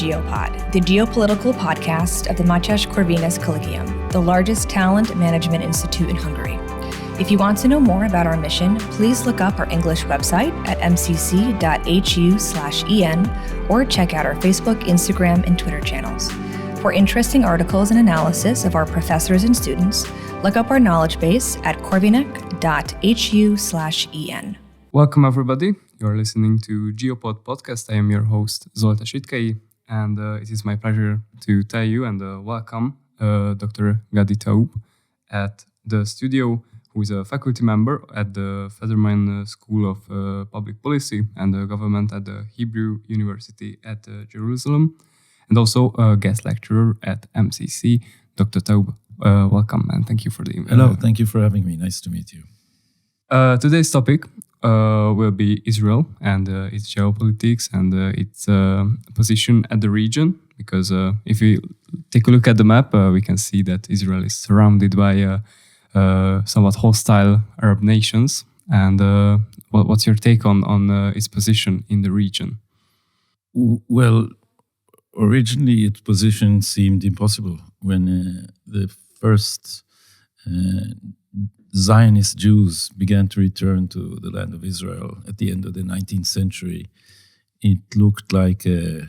GeoPod, the geopolitical podcast of the Mathias Corvinus Collegium, the largest talent management institute in Hungary. If you want to know more about our mission, please look up our English website at mcc.hu/en or check out our Facebook, Instagram, and Twitter channels. For interesting articles and analysis of our professors and students, look up our knowledge base at corvinus.hu/en. Welcome, everybody. You're listening to GeoPod podcast. I am your host, Zolta Sitkei, and it is my pleasure to tell you and welcome Dr. Gadi Taub at the studio, who is a faculty member at the Federman School of Public Policy and Government at the Hebrew University at Jerusalem, and also a guest lecturer at MCC. Dr. Taub, welcome, and thank you for the invitation. Hello, thank you for having me. Nice to meet you. Today's topic will be Israel and its geopolitics and its position at the region. Because if we take a look at the map, we can see that Israel is surrounded by somewhat hostile Arab nations. And what's your take on its position in the region? Well, originally its position seemed impossible when the first Zionist Jews began to return to the land of Israel at the end of the 19th century. It looked like a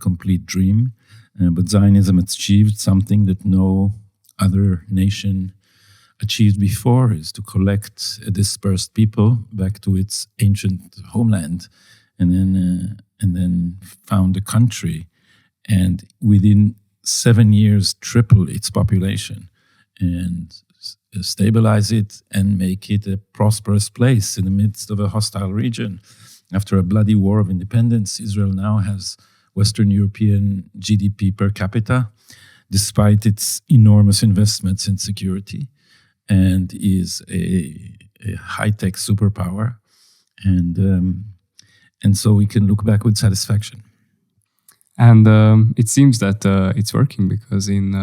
complete dream, but Zionism achieved something that no other nation achieved before, is to collect a dispersed people back to its ancient homeland, and then found a country, and within 7 years triple its population, and stabilize it and make it a prosperous place in the midst of a hostile region. After a bloody war of independence, Israel now has Western European GDP per capita, despite its enormous investments in security, and is a high-tech superpower. And so we can look back with satisfaction. And it seems that it's working, because in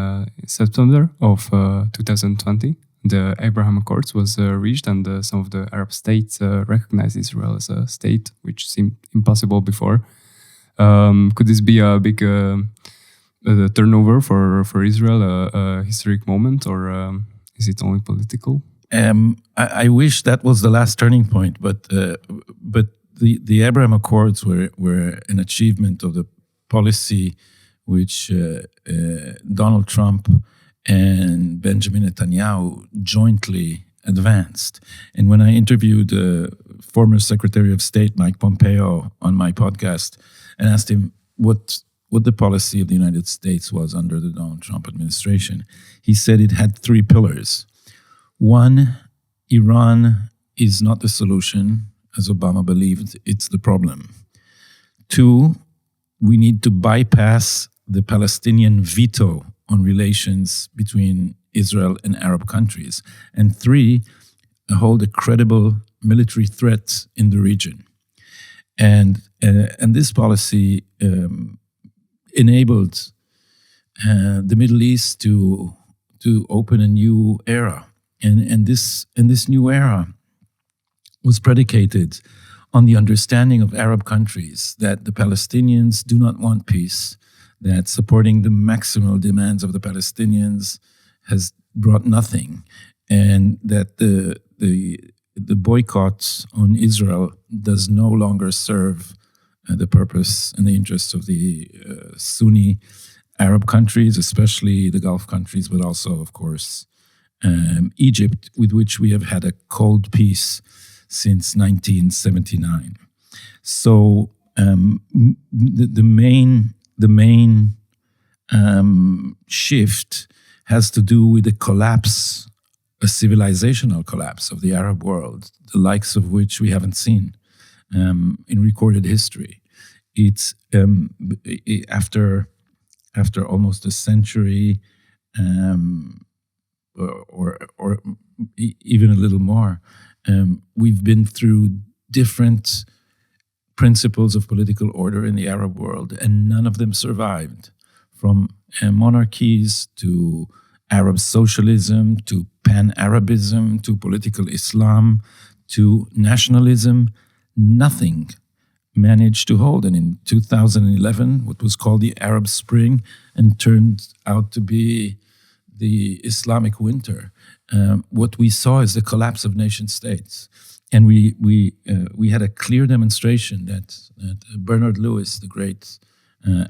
September of 2020, the Abraham Accords was reached, and some of the Arab states recognized Israel as a state, which seemed impossible before. Could this be a big turnover for Israel, a historic moment, or is it only political? I wish that was the last turning point, but the Abraham Accords were an achievement of the policy which Donald Trump and Benjamin Netanyahu jointly advanced. And when I interviewed former Secretary of State Mike Pompeo on my podcast and asked him what the policy of the United States was under the Donald Trump administration, he said it had 3 pillars. 1, Iran is not the solution, as Obama believed, it's the problem. 2, we need to bypass the Palestinian veto on relations between Israel and Arab countries. And 3, hold a credible military threat in the region. And this policy enabled the Middle East to open a new era. And this new era was predicated on the understanding of Arab countries that the Palestinians do not want peace, that supporting the maximal demands of the Palestinians has brought nothing, and that the boycott on Israel does no longer serve the purpose and the interests of the Sunni Arab countries, especially the Gulf countries, but also, of course, Egypt, with which we have had a cold peace since 1979. So the main shift has to do with the collapse, a civilizational collapse of the Arab world, the likes of which we haven't seen in recorded history. It's after almost a century, or even a little more. We've been through different principles of political order in the Arab world, and none of them survived, from monarchies to Arab socialism to pan-Arabism to political Islam to nationalism. Nothing managed to hold. And in 2011, what was called the Arab Spring and turned out to be the Islamic Winter, what we saw is the collapse of nation states. And we had a clear demonstration that Bernard Lewis, the great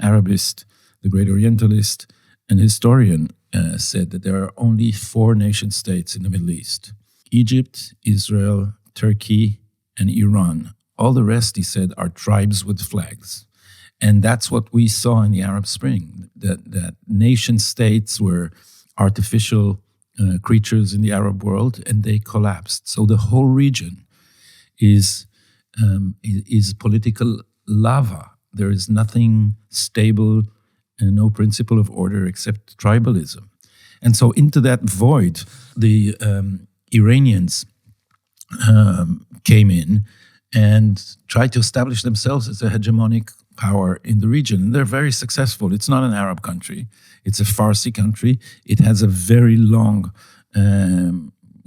Arabist, the great Orientalist and historian, said that there are only 4 nation states in the Middle East: Egypt, Israel, Turkey, and Iran. All the rest, he said, are tribes with flags. And that's what we saw in the Arab Spring, that nation states were artificial creatures in the Arab world, and they collapsed. So the whole region is political lava. There is nothing stable and no principle of order except tribalism. And so into that void, the Iranians came in and tried to establish themselves as a hegemonic power in the region. And they're very successful. It's not an Arab country. It's a Farsi country. It has a very long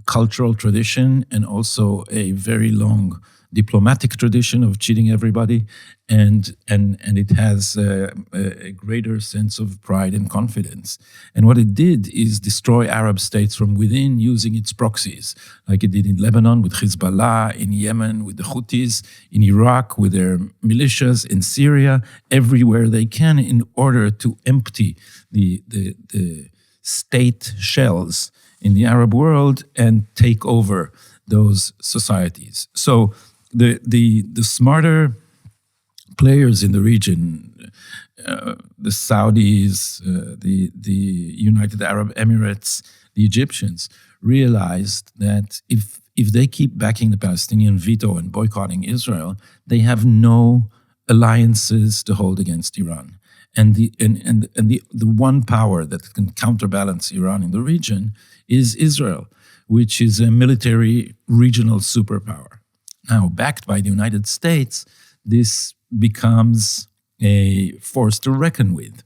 cultural tradition and also a very long diplomatic tradition of cheating everybody, and it has a greater sense of pride and confidence. And what it did is destroy Arab states from within using its proxies, like it did in Lebanon with Hezbollah, in Yemen with the Houthis, in Iraq with their militias, in Syria, everywhere they can, in order to empty the state shells in the Arab world and take over those societies. So the smarter players in the region, the Saudis, the United Arab Emirates, the Egyptians, realized that if they keep backing the Palestinian veto and boycotting Israel, they have no alliances to hold against Iran. And the one power that can counterbalance Iran in the region is Israel, which is a military regional superpower. Now, backed by the United States, this becomes a force to reckon with.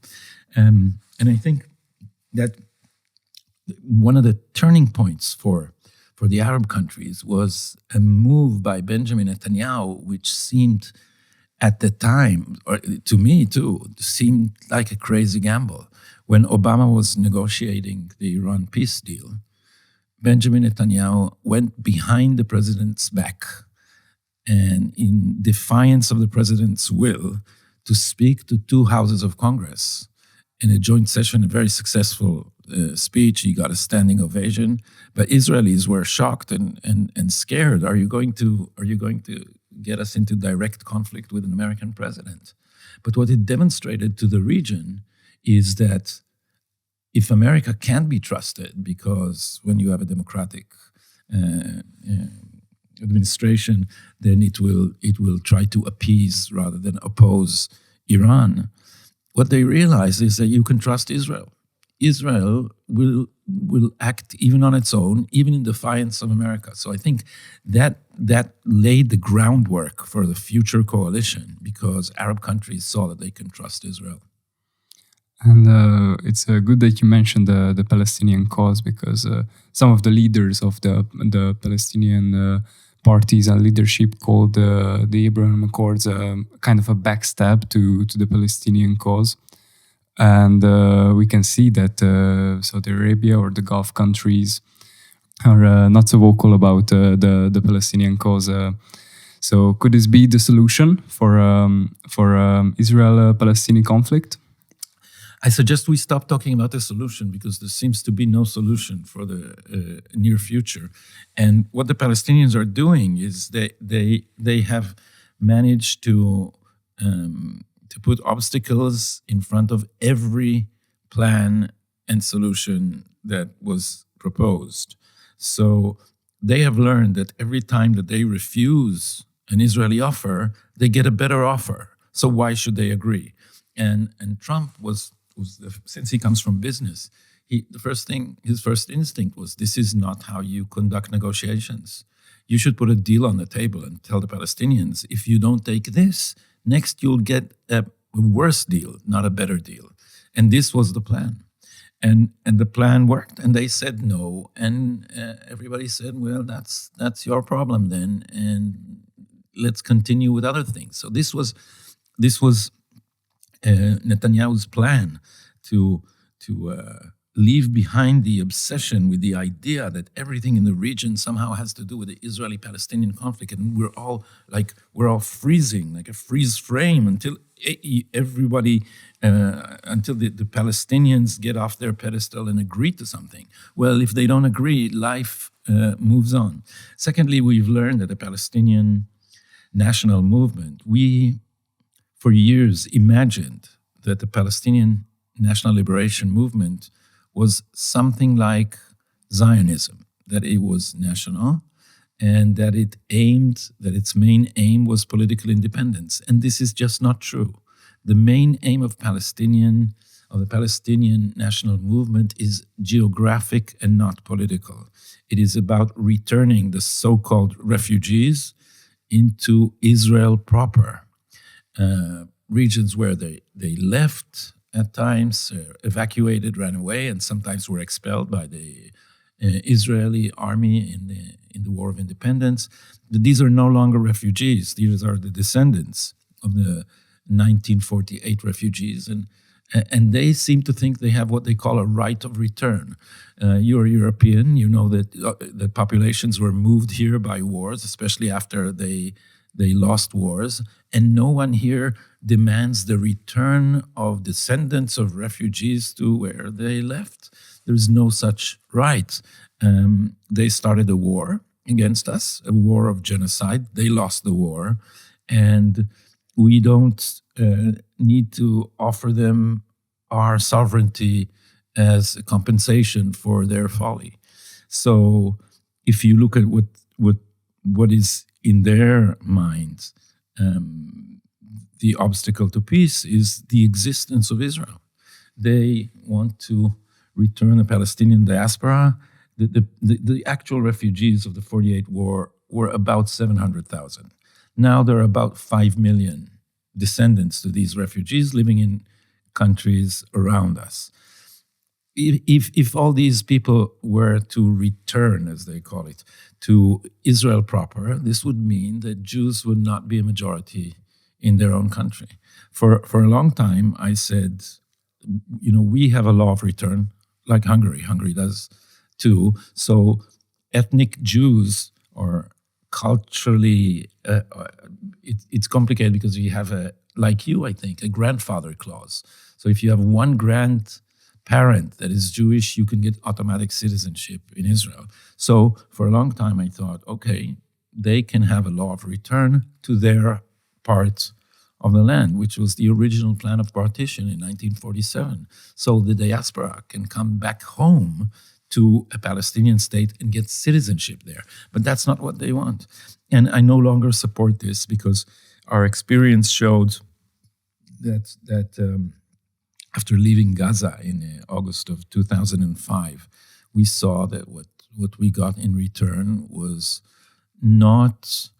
And I think that one of the turning points for the Arab countries was a move by Benjamin Netanyahu, which seemed at the time, or to me too, seemed like a crazy gamble. When Obama was negotiating the Iran peace deal, Benjamin Netanyahu went behind the president's back and, in defiance of the president's will, to speak to 2 houses of Congress in a joint session, a very successful speech. He got a standing ovation, but Israelis were shocked and scared. Are you going to get us into direct conflict with an American president? But what it demonstrated to the region is that if America can't be trusted, because when you have a democratic administration, then it will try to appease rather than oppose Iran. What they realize is that you can trust Israel. Israel will act even on its own, even in defiance of America. So I think that laid the groundwork for the future coalition, because Arab countries saw that they can trust Israel. And it's good that you mentioned the Palestinian cause, because some of the leaders of the Palestinian parties and leadership called the Abraham Accords kind of a backstab to the Palestinian cause. And we can see that Saudi Arabia or the Gulf countries are not so vocal about the Palestinian cause. So could this be the solution for Israel-Palestinian conflict? I suggest we stop talking about the solution, because there seems to be no solution for the near future. And what the Palestinians are doing is they have managed to put obstacles in front of every plan and solution that was proposed. So they have learned that every time that they refuse an Israeli offer, they get a better offer. So why should they agree? And Trump since he comes from business, his first instinct was, this is not how you conduct negotiations. You should put a deal on the table and tell the Palestinians, if you don't take this, next you'll get a worse deal, not a better deal. And this was the plan. And the plan worked, and they said no. And everybody said, well, that's your problem then. And let's continue with other things. So this was Netanyahu's plan to leave behind the obsession with the idea that everything in the region somehow has to do with the Israeli-Palestinian conflict, and we're all freezing, like a freeze frame, until everybody, until the Palestinians get off their pedestal and agree to something. Well, if they don't agree, life moves on. Secondly, we've learned that the Palestinian national movement, we for years imagined that the Palestinian national liberation movement was something like Zionism, that it was national and that its main aim was political independence. And this is just not true. The main aim of the Palestinian national movement is geographic and not political. It is about returning the so-called refugees into Israel proper, regions where they left at times, evacuated, ran away, and sometimes were expelled by the Israeli army in the War of Independence. These are no longer refugees. These are the descendants of the 1948 refugees, and they seem to think they have what they call a right of return. You're European, you know that the populations were moved here by wars, especially after they lost wars, and no one here demands the return of descendants of refugees to where they left. There's no such right. They started a war against us, a war of genocide. They lost the war, and we don't need to offer them our sovereignty as a compensation for their folly. So if you look at what is in their minds, the obstacle to peace is the existence of Israel. They want to return the Palestinian diaspora. The actual refugees of the 48 war were about 700,000. Now there are about 5 million descendants to these refugees living in countries around us. If all these people were to return, as they call it, to Israel proper, this would mean that Jews would not be a majority in their own country. For a long time, I said, we have a law of return, like Hungary. Hungary does too. So ethnic Jews, or culturally, it's complicated because we have like you, I think, a grandfather clause. So if you have one grandparent that is Jewish, you can get automatic citizenship in Israel. So for a long time, I thought, okay, they can have a law of return to their part of the land, which was the original plan of partition in 1947. So the diaspora can come back home to a Palestinian state and get citizenship there. But that's not what they want. And I no longer support this because our experience showed that after leaving Gaza in August of 2005, we saw that what we got in return was not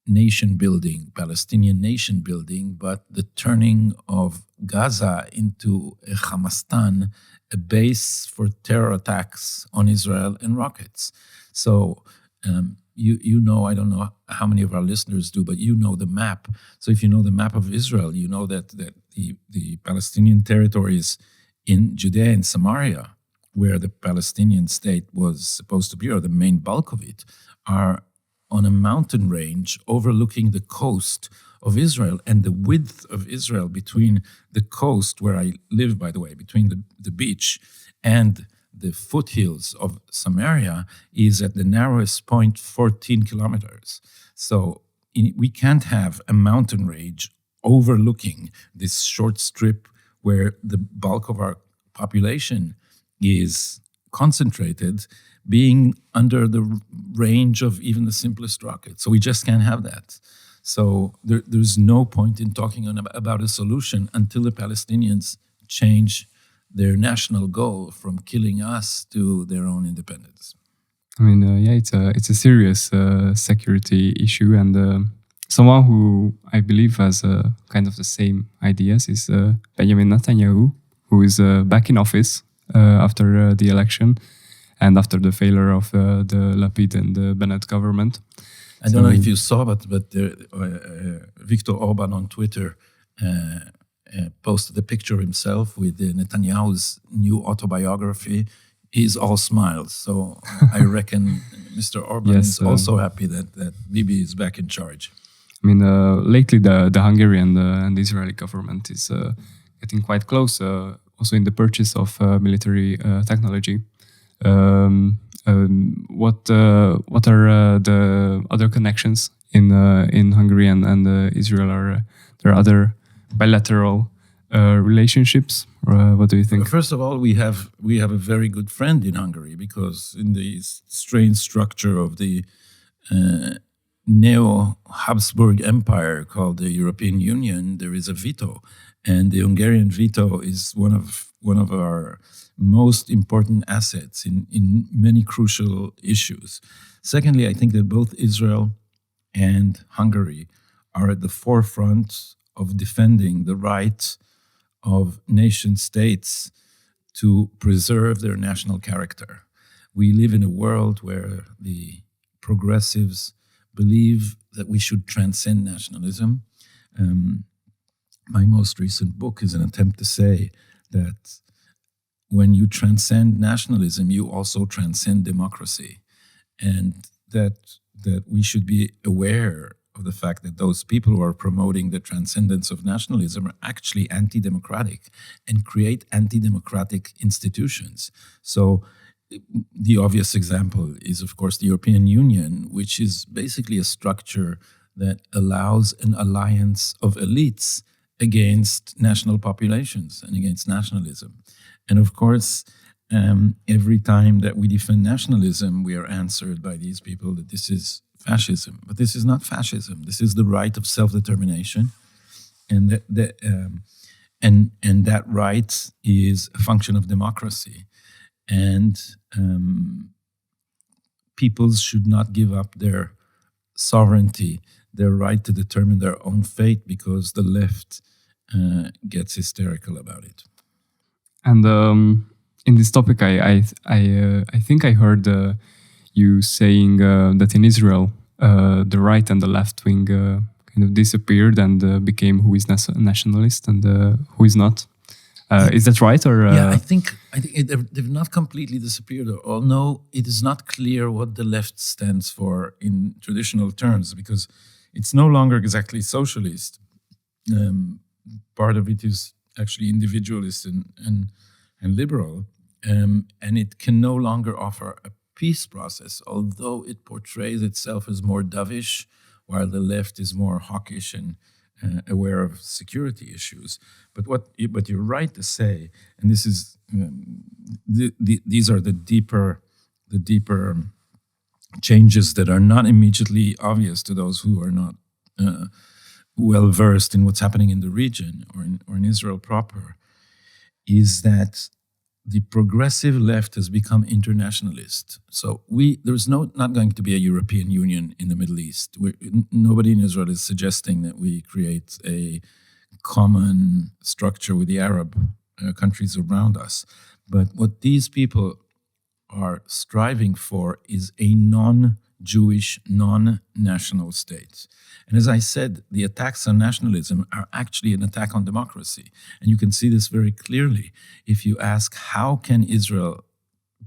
nation building, Palestinian nation building, but the turning of Gaza into a Hamastan, a base for terror attacks on Israel and rockets. So you know, I don't know how many of our listeners do, but you know the map. So if you know the map of Israel, you know that the Palestinian territories in Judea and Samaria, where the Palestinian state was supposed to be, or the main bulk of it, are on a mountain range overlooking the coast of Israel. And the width of Israel between the coast, where I live, by the way, between the beach and the foothills of Samaria, is at the narrowest point 14 kilometers. So we can't have a mountain range overlooking this short strip where the bulk of our population is concentrated, being under the range of even the simplest rocket. So we just can't have that. So there's no point in talking about a solution until the Palestinians change their national goal from killing us to their own independence. I mean, it's a serious security issue, and someone who I believe has kind of the same ideas is Benjamin Netanyahu, who is back in office after the election and after the failure of the Lapid and the Bennett government. I don't know if you saw, but Viktor Orban on Twitter posted a picture of himself with Netanyahu's new autobiography. He's all smiles. So I reckon Mr. Orban is also happy that Bibi is back in charge. I mean, lately the Hungarian and the Israeli government is getting quite close, also in the purchase of military technology. What are the other connections in Hungary and Israel? Are there other bilateral relationships, or what do you think? First of all, we have a very good friend in Hungary, because in the strange structure of the neo-Habsburg Empire called the European Union, there is a veto, and the Hungarian veto is one of our most important assets in many crucial issues. Secondly, I think that both Israel and Hungary are at the forefront of defending the right of nation states to preserve their national character. We live in a world where the progressives believe that we should transcend nationalism. My most recent book is an attempt to say that when you transcend nationalism, you also transcend democracy, and that we should be aware of the fact that those people who are promoting the transcendence of nationalism are actually anti-democratic and create anti-democratic institutions. So the obvious example is, of course, the European Union, which is basically a structure that allows an alliance of elites against national populations and against nationalism. And of course, every time that we defend nationalism, we are answered by these people that this is fascism. But this is not fascism. This is the right of self-determination, and that right is a function of democracy. And peoples should not give up their sovereignty, their right to determine their own fate, because the left gets hysterical about it. And in this topic, I think I heard you saying that in Israel, the right and the left wing kind of disappeared and became who is nationalist and who is not. Is that right? Or yeah, I think they've not completely disappeared. Although it is not clear what the left stands for in traditional terms, because it's no longer exactly socialist. Part of it is actually individualist and liberal, and it can no longer offer a peace process, although it portrays itself as more dovish, while the left is more hawkish and aware of security issues. But you're right to say, and this is these are the deeper changes that are not immediately obvious to those who are not well versed in what's happening in the region or in Israel proper, is that the progressive left has become internationalist. So there's not going to be a European Union in the Middle East. Nobody in Israel is suggesting that we create a common structure with the Arab countries around us. But what these people are striving for is a non-Jewish, non-national state. And as I said, the attacks on nationalism are actually an attack on democracy. And you can see this very clearly if you ask, how can Israel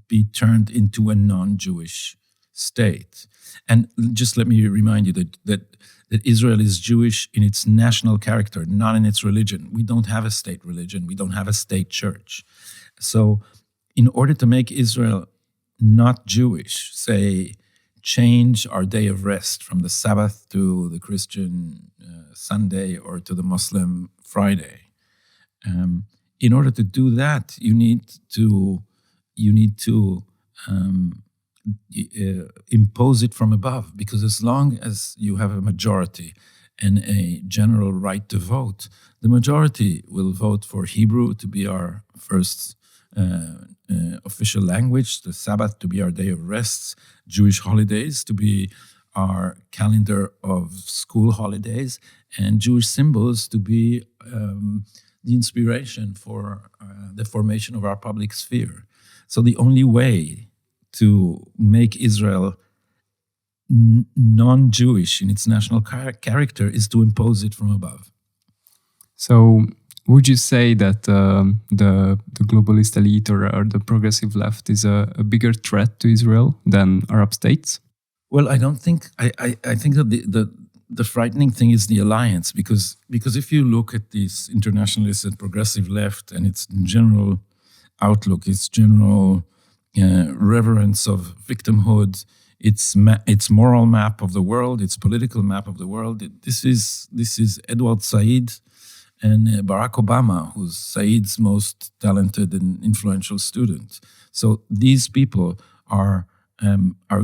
be turned into a non-Jewish state? And just let me remind you that Israel is Jewish in its national character, not in its religion. We don't have a state religion. We don't have a state church. So in order to make Israel not Jewish, say, change our day of rest from the Sabbath to the Christian Sunday or to the Muslim Friday. In order to do that, you need to impose it from above, because as long as you have a majority and a general right to vote, the majority will vote for Hebrew to be our first official language, the Sabbath to be our day of rest, Jewish holidays to be our calendar of school holidays, and Jewish symbols to be the inspiration for the formation of our public sphere. So the only way to make Israel non-Jewish in its national character is to impose it from above. So, would you say that the globalist elite or the progressive left is a bigger threat to Israel than Arab states? Well, I don't think. I think that the frightening thing is the alliance, because if you look at this internationalist and progressive left and its general outlook, its general reverence of victimhood, its moral map of the world, its political map of the world. This is Edward Said and Barack Obama, who's Said's most talented and influential student. So these people are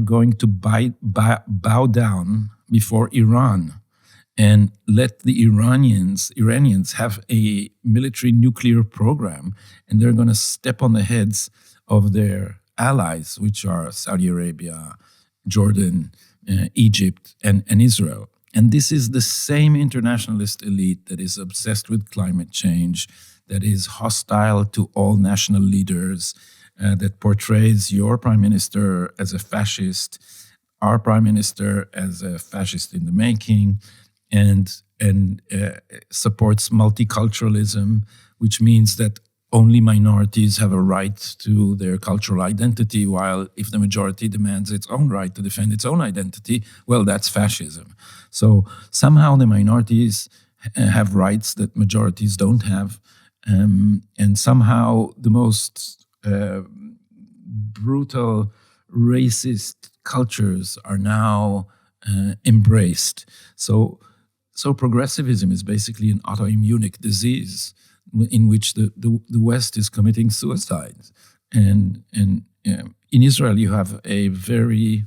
going to bow down before Iran and let the Iranians have a military nuclear program, and they're going to step on the heads of their allies, which are Saudi Arabia, Jordan, Egypt, and Israel. And this is the same internationalist elite that is obsessed with climate change, that is hostile to all national leaders, that portrays your prime minister as a fascist, our prime minister as a fascist in the making, and supports multiculturalism, which means that only minorities have a right to their cultural identity, while if the majority demands its own right to defend its own identity, well, that's fascism. So somehow the minorities have rights that majorities don't have, and somehow the most brutal racist cultures are now embraced. So progressivism is basically an autoimmune disease in which the West is committing suicide. And in Israel, you have a very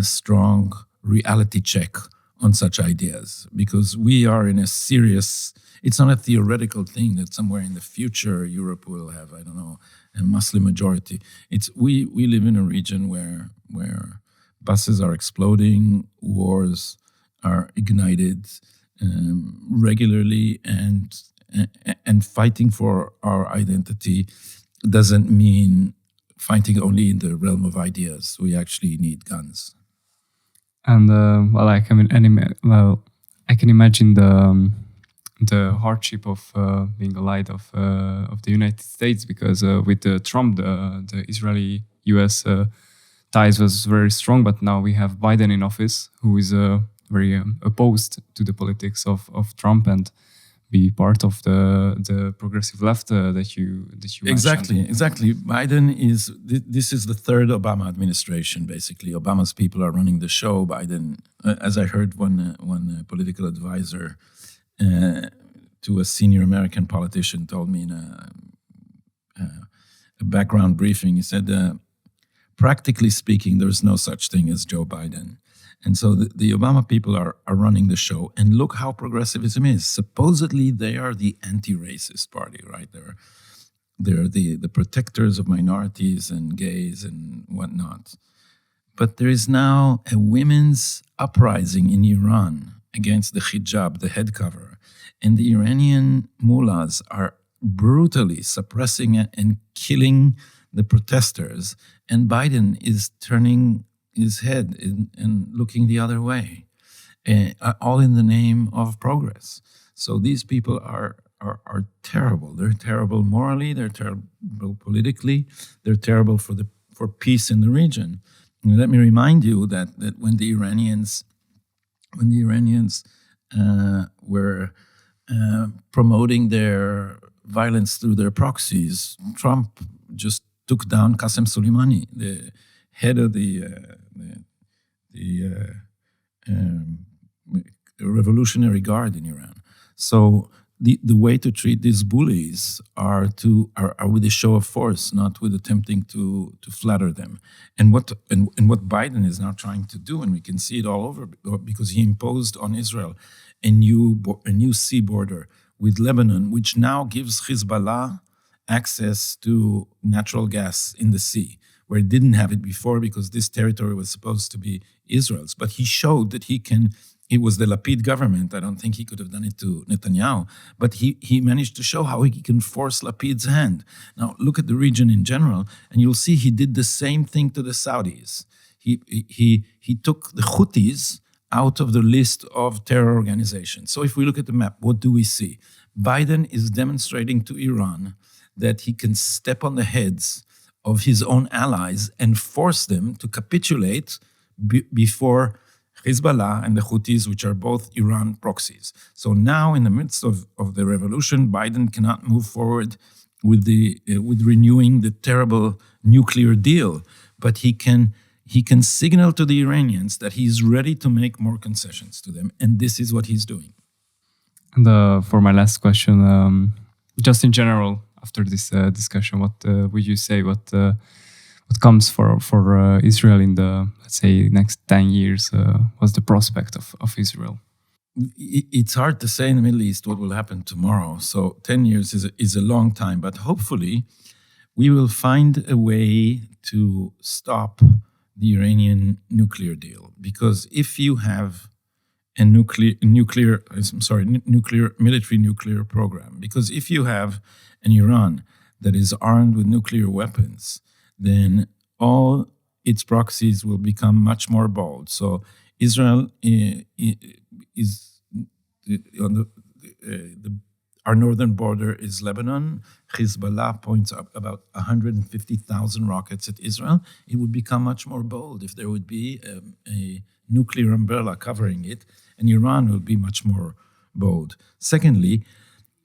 strong reality check on such ideas, because we are in a serious, it's not a theoretical thing that somewhere in the future Europe will have, I don't know, a Muslim majority. It's we live in a region where buses are exploding, wars are ignited regularly, and fighting for our identity doesn't mean fighting only in the realm of ideas. We actually need guns. And I can imagine the hardship of being allied of the United States, because with Trump, the Israeli-U.S. ties was very strong, but now we have Biden in office, who is very opposed to the politics of Trump and be part of the progressive left that you mentioned. Exactly. Biden is, this is the third Obama administration, basically. Obama's people are running the show. Biden, as I heard one political advisor to a senior American politician told me in a background briefing, he said, practically speaking, there's no such thing as Joe Biden. And so the Obama people are running the show. And look how progressivism is. Supposedly, they are the anti-racist party, right? They're the protectors of minorities and gays and whatnot. But there is now a women's uprising in Iran against the hijab, the head cover. And the Iranian mullahs are brutally suppressing and killing the protesters. And Biden is turning his head and looking the other way, all in the name of progress. So these people are terrible. They're terrible morally. They're terrible politically. They're terrible for peace in the region. And let me remind you that when the Iranians were promoting their violence through their proxies, Trump just took down Qasem Soleimani, the head of the Revolutionary Guard in Iran. So the way to treat these bullies are with a show of force, not with attempting to flatter them. And what Biden is now trying to do, and we can see it all over, because he imposed on Israel a new sea border with Lebanon, which now gives Hezbollah access to natural gas in the sea, where it didn't have it before because this territory was supposed to be Israel's. But he showed that he can. It was the Lapid government. I don't think he could have done it to Netanyahu, but he managed to show how he can force Lapid's hand. Now, look at the region in general, and you'll see he did the same thing to the Saudis. He took the Houthis out of the list of terror organizations. So if we look at the map, what do we see? Biden is demonstrating to Iran that he can step on the heads of his own allies and force them to capitulate before Hezbollah and the Houthis, which are both Iran proxies. So now, in the midst of the revolution, Biden cannot move forward with renewing the terrible nuclear deal, but he can signal to the Iranians that he's ready to make more concessions to them, and this is what he's doing. And for my last question, just in general, after this discussion, what would you say? What comes for Israel in the, let's say, next 10 years? What's the prospect of Israel? It's hard to say in the Middle East what will happen tomorrow. So 10 years is a long time, but hopefully we will find a way to stop the Iranian nuclear deal. Because if you have a military nuclear program, because if you have an Iran that is armed with nuclear weapons, then all its proxies will become much more bold. So Israel is on our northern border is Lebanon. Hezbollah points up about 150,000 rockets at Israel. It would become much more bold if there would be a nuclear umbrella covering it, and Iran will be much more bold. Secondly,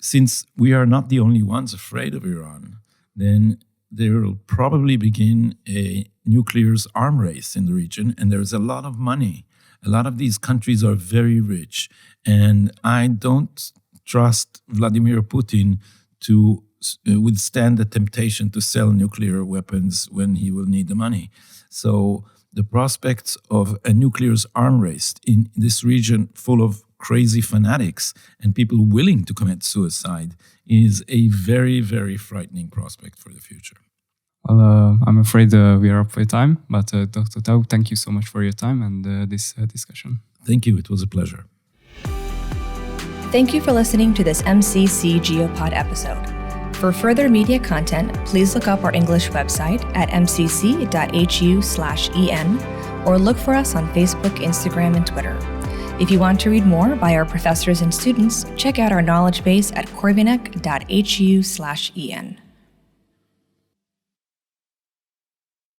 since we are not the only ones afraid of Iran, then there will probably begin a nuclear arm race in the region, and there's a lot of money. A lot of these countries are very rich, and I don't trust Vladimir Putin to withstand the temptation to sell nuclear weapons when he will need the money. So the prospects of a nuclear arm race in this region full of crazy fanatics and people willing to commit suicide is a very, very frightening prospect for the future. Well, I'm afraid we are up for time, but Dr. Taub, thank you so much for your time and this discussion. Thank you. It was a pleasure. Thank you for listening to this MCC GeoPod episode. For further media content, please look up our English website at mcc.hu/en or look for us on Facebook, Instagram, and Twitter. If you want to read more by our professors and students, check out our knowledge base at corvinus.hu/en.